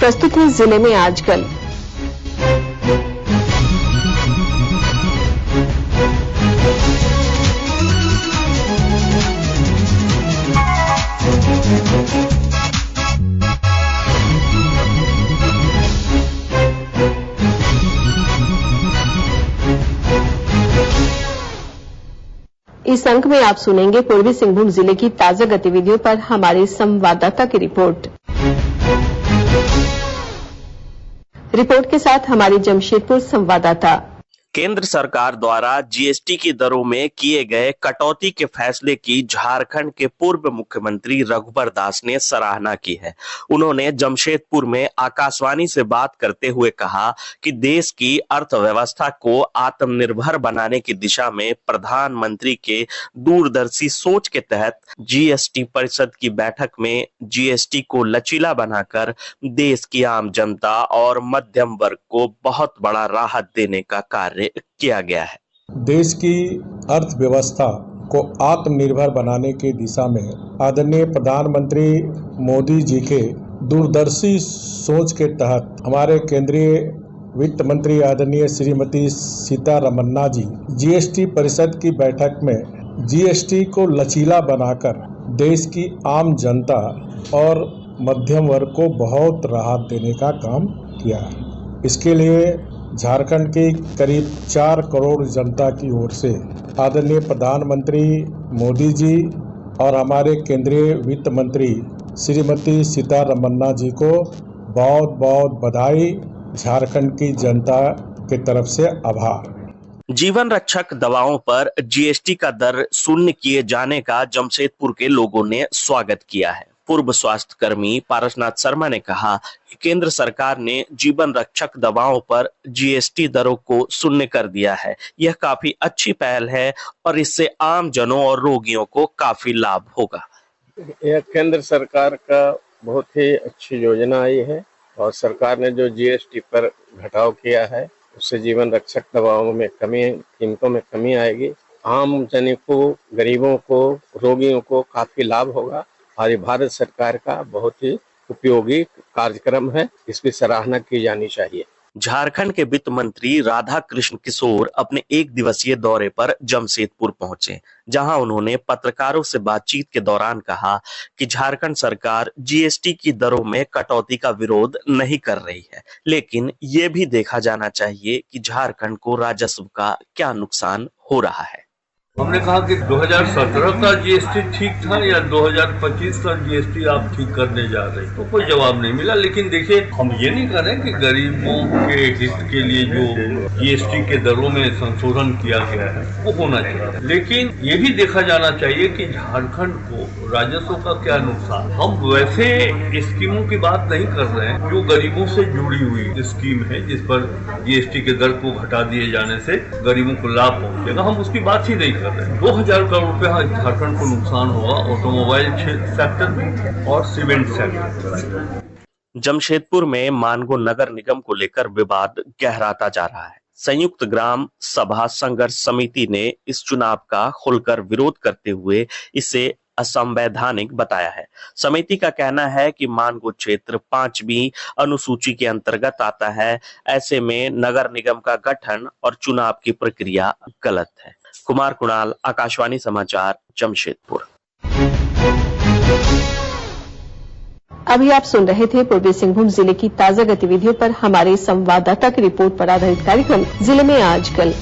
प्रस्तुत है जिले में आजकल। इस अंक में आप सुनेंगे पूर्वी सिंहभूम जिले की ताजा गतिविधियों पर हमारे संवाददाता की रिपोर्ट। रिपोर्ट के साथ हमारे जमशेदपुर संवाददाता। केंद्र सरकार द्वारा जीएसटी की दरों में किए गए कटौती के फैसले की झारखंड के पूर्व मुख्यमंत्री रघुबर दास ने सराहना की है। उन्होंने जमशेदपुर में आकाशवाणी से बात करते हुए कहा कि देश की अर्थव्यवस्था को आत्मनिर्भर बनाने की दिशा में प्रधानमंत्री के दूरदर्शी सोच के तहत जीएसटी परिषद की बैठक में जीएसटी को लचीला बनाकर देश की आम जनता और मध्यम वर्ग को बहुत बड़ा राहत देने का कार्य किया गया है। देश की अर्थव्यवस्था को आत्मनिर्भर बनाने की दिशा में आदरणीय प्रधानमंत्री मोदी जी के दूरदर्शी सोच के तहत हमारे केंद्रीय वित्त मंत्री आदरणीय श्रीमती सीतारमन्ना जी जीएसटी परिषद की बैठक में जीएसटी को लचीला बनाकर देश की आम जनता और मध्यम वर्ग को बहुत राहत देने का काम किया है। इसके लिए झारखंड की करीब 4 करोड़ जनता की ओर से आदरणीय प्रधानमंत्री मोदी जी और हमारे केंद्रीय वित्त मंत्री श्रीमती सीतारमन्ना जी को बहुत बहुत बधाई, झारखंड की जनता की तरफ से आभार। जीवन रक्षक दवाओं पर जीएसटी का दर शून्य किए जाने का जमशेदपुर के लोगों ने स्वागत किया है। पूर्व स्वास्थ्य कर्मी पारसनाथ शर्मा ने कहा कि केंद्र सरकार ने जीवन रक्षक दवाओं पर जीएसटी दरों को शून्य कर दिया है। यह काफी अच्छी पहल है और इससे आम जनों और रोगियों को काफी लाभ होगा। यह केंद्र सरकार का बहुत ही अच्छी योजना आई है और सरकार ने जो जीएसटी पर घटाव किया है उससे जीवन रक्षक दवाओं में कमी, कीमतों में कमी आएगी। आम जन को, गरीबों को, रोगियों को काफी लाभ होगा और ये भारत सरकार का बहुत ही उपयोगी कार्यक्रम है। इसकी सराहना की जानी चाहिए। झारखंड के वित्त मंत्री राधा कृष्ण किशोर अपने 1 दिवसीय दौरे पर जमशेदपुर पहुंचे, जहां उन्होंने पत्रकारों से बातचीत के दौरान कहा कि झारखंड सरकार जीएसटी की दरों में कटौती का विरोध नहीं कर रही है, लेकिन ये भी देखा जाना चाहिए कि झारखंड को राजस्व का क्या नुकसान हो रहा है। हमने कहा कि 2017 का जीएसटी ठीक था या 2025 का जीएसटी आप ठीक करने जा रहे हैं, तो कोई जवाब नहीं मिला। लेकिन देखिए, हम ये नहीं कर रहे कि गरीबों के हित के लिए जो जीएसटी के दरों में संशोधन किया गया है वो होना चाहिए, लेकिन ये भी देखा जाना चाहिए कि झारखंड को राजस्व का क्या नुकसान। हम वैसे स्कीमों की बात नहीं कर रहे हैं जो गरीबों से जुड़ी हुई स्कीम है, जिस पर जीएसटी के दर को घटा दिए जाने से गरीबों को लाभ पहुंचेगा, हम उसकी बात ही नहीं कर रहे हैं। 2000 करोड़ रुपए झारखंड को नुकसान होगा ऑटोमोबाइल सेक्टर में और सीमेंट सेक्टर। जमशेदपुर में मानगो नगर निगम को लेकर विवाद गहराता जा रहा है। संयुक्त ग्राम सभा संघर्ष समिति ने इस चुनाव का खुलकर विरोध करते हुए इसे असंवैधानिक बताया है। समिति का कहना है कि मानगो क्षेत्र 5वीं अनुसूची के अंतर्गत आता है। ऐसे में नगर निगम का गठन और चुनाव की प्रक्रिया गलत है। कुमार कुणाल, आकाशवाणी समाचार, जमशेदपुर। अभी आप सुन रहे थे पूर्वी सिंहभूम जिले की ताजा गतिविधियों पर हमारे संवाददाता की रिपोर्ट पर आधारित कार्यक्रम जिले में आजकल।